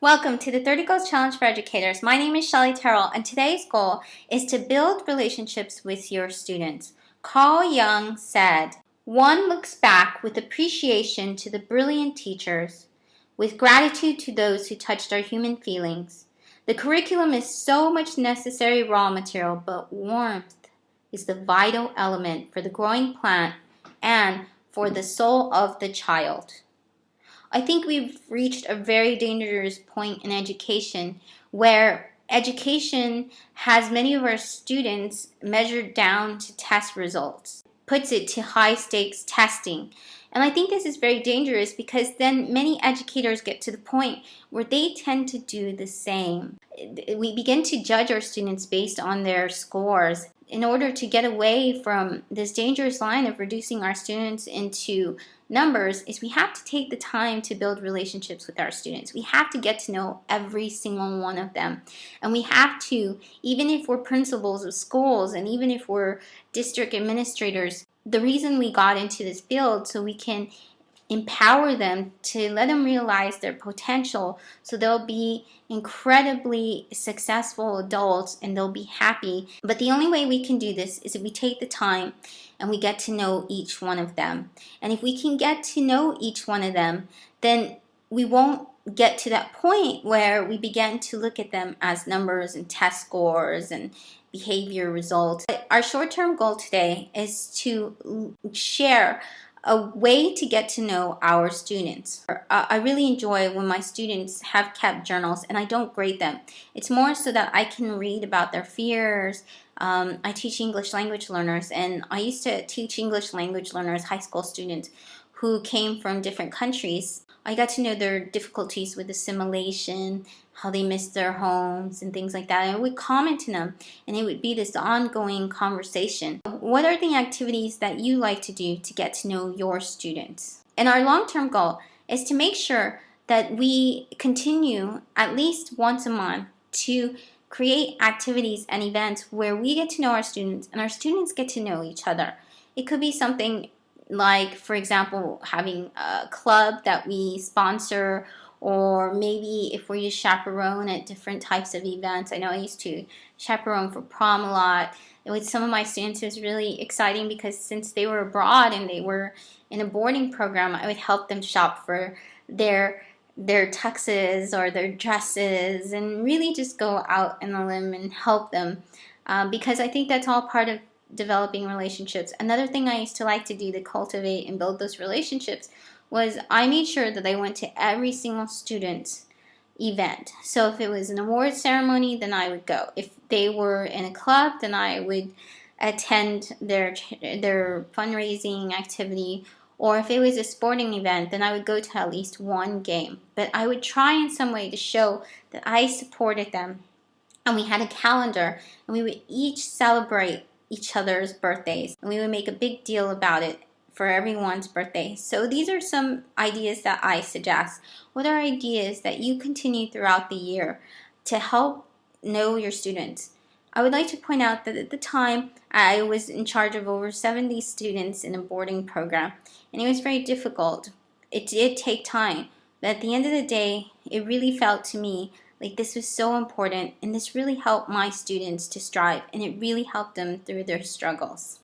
Welcome to the 30 Goals Challenge for Educators. My name is Shelly Terrell, and today's goal is to build relationships with your students. Carl Jung said, "One looks back with appreciation to the brilliant teachers, with gratitude to those who touched our human feelings. The curriculum is so much necessary raw material, but warmth is the vital element for the growing plant and for the soul of the child." I think we've reached a very dangerous point in education where education has many of our students measured down to test results, puts it to high stakes testing. And I think this is very dangerous because then many educators get to the point where they tend to do the same. We begin to judge our students based on their scores. In order to get away from this dangerous line of reducing our students into numbers, is we have to take the time to build relationships with our students. We have to get to know every single one of them. And we have to, even if we're principals of schools and even if we're district administrators, the reason we got into this field so we can empower them to let them realize their potential so they'll be incredibly successful adults and they'll be happy. But the only way we can do this is if we take the time and we get to know each one of them. And if we can get to know each one of them, then we won't get to that point where we begin to look at them as numbers and test scores and behavior results. Our short-term goal today is to share a way to get to know our students. I really enjoy when my students have kept journals and I don't grade them. It's more so that I can read about their fears. I teach English language learners, and I used to teach English language learners, high school students who came from different countries. I got to know their difficulties with assimilation, how they missed their homes and things like that. And I would comment to them and it would be this ongoing conversation. What are the activities that you like to do to get to know your students? And our long-term goal is to make sure that we continue at least once a month to create activities and events where we get to know our students and our students get to know each other. It could be something like, for example, having a club that we sponsor, or maybe if we just chaperone at different types of events. I know I used to chaperone for prom a lot. With some of my students, it was really exciting because since they were abroad and they were in a boarding program, I would help them shop for their tuxes or their dresses and really just go out on a limb and help them because I think that's all part of developing relationships. Another thing I used to like to do to cultivate and build those relationships was I made sure that I went to every single student's event. So if it was an award ceremony, then I would go. If they were in a club, then I would attend their fundraising activity. Or if it was a sporting event, then I would go to at least one game. But I would try in some way to show that I supported them. And we had a calendar, and we would each celebrate each other's birthdays, and we would make a big deal about it for everyone's birthday. So these are some ideas that I suggest. What are ideas that you continue throughout the year to help know your students? I would like to point out that at the time I was in charge of over 70 students in a boarding program, and it was very difficult. It did take time, but at the end of the day, it really felt to me like this was so important, and this really helped my students to strive, and it really helped them through their struggles.